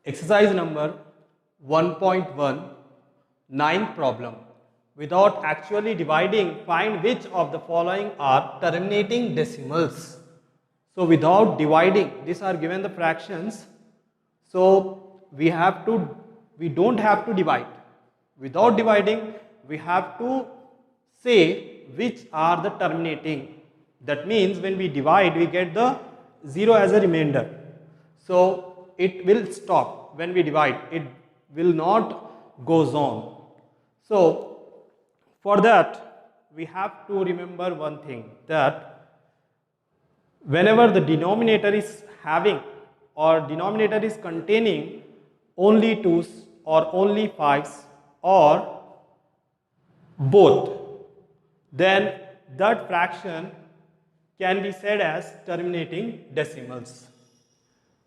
Exercise number 1.1, ninth problem. Without actually dividing, find which of the following are terminating decimals. So without dividing, these are given the fractions. So we don't have to divide. Without dividing, we have to say which are the terminating. That means when we divide, we get the 0 as a remainder. So it will stop when we divide. It will not goes on. So for that, we have to remember one thing, that whenever the denominator is having or denominator is containing only 2's or only 5's or both, then that fraction can be said as terminating decimals.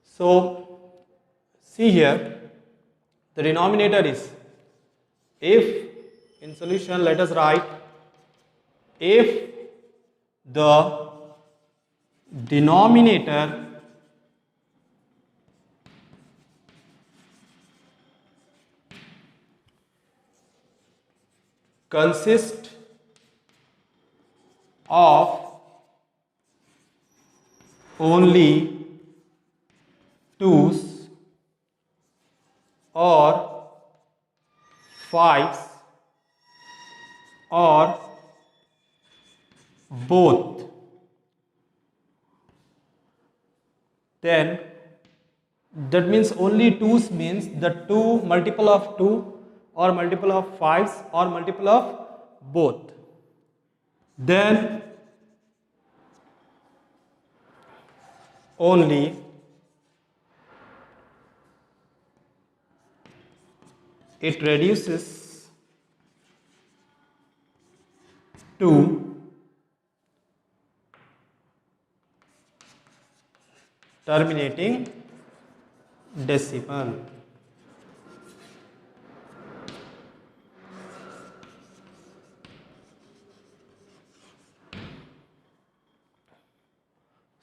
So see here, the denominator is, if in solution let us write, if the denominator consists of only 2's or 5's or both, then that means only 2's means the 2 multiple of 2 or multiple of 5's or multiple of both. Then only it reduces to terminating decimal.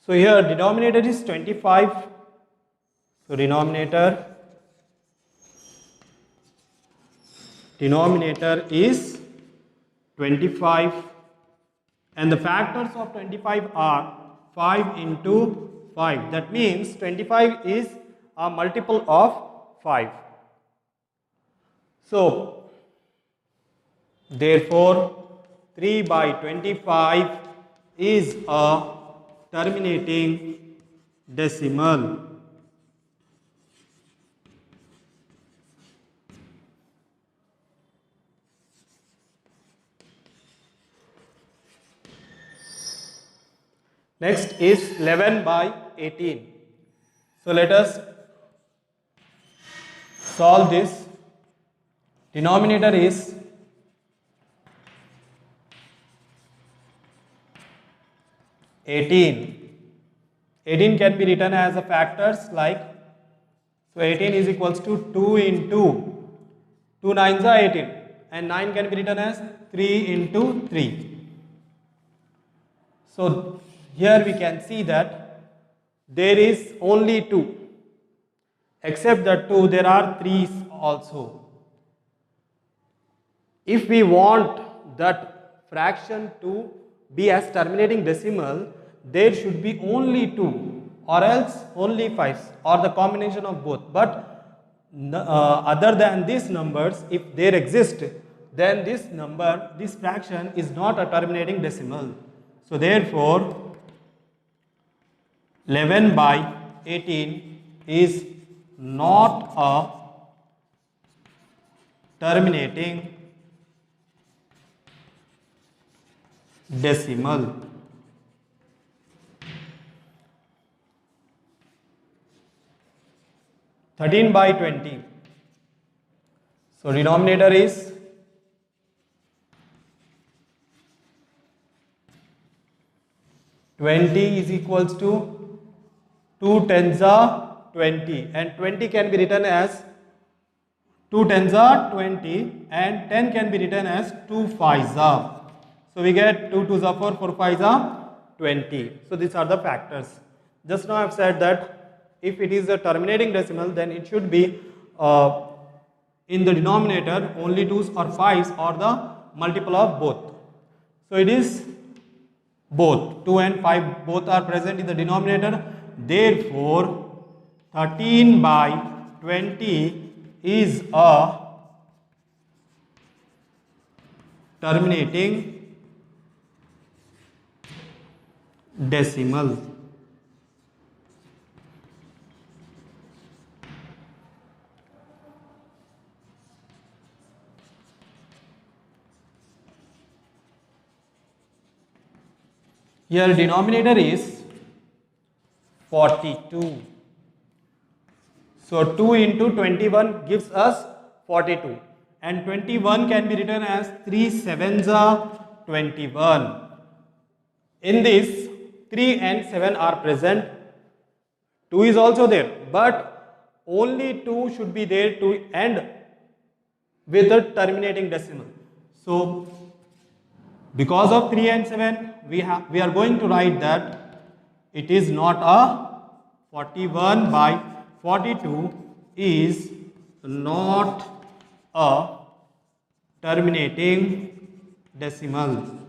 So here denominator is 25. So denominator is 25, and the factors of 25 are 5 into 5. That means 25 is a multiple of 5. So therefore 3 by 25 is a terminating decimal. Next is 11 by 18. So let us solve this. Denominator is 18. 18 can be written as a factors like, so 18 is equals to 2 into 2 nines are 18, and 9 can be written as 3 into 3. So here we can see that there is only 2, except that 2 there are 3's also. If we want that fraction to be as terminating decimal, there should be only 2 or else only 5's or the combination of both. But other than these numbers, if there exist, then this fraction is not a terminating decimal. So therefore 11 by 18 is not a terminating decimal. (13 by 20). So denominator is 20 is equals to 2 tens are 20, and 20 can be written as 2 tens are 20, and 10 can be written as 2 5's are. So we get 2 2's are 4 5's are 20. So these are the factors. Just now I have said that if it is a terminating decimal, then it should be in the denominator only 2's or 5's or the multiple of both. So it is both 2 and 5 both are present in the denominator. Therefore 13 by 20 is a terminating decimal. Here denominator is 42. So 2 into 21 gives us 42, and 21 can be written as 3 sevens are 21. In this 3 and 7 are present, 2 is also there, but only 2 should be there to end with a terminating decimal. So because of 3 and 7, we are going to write that it is not a 41 by 42 is not a terminating decimal.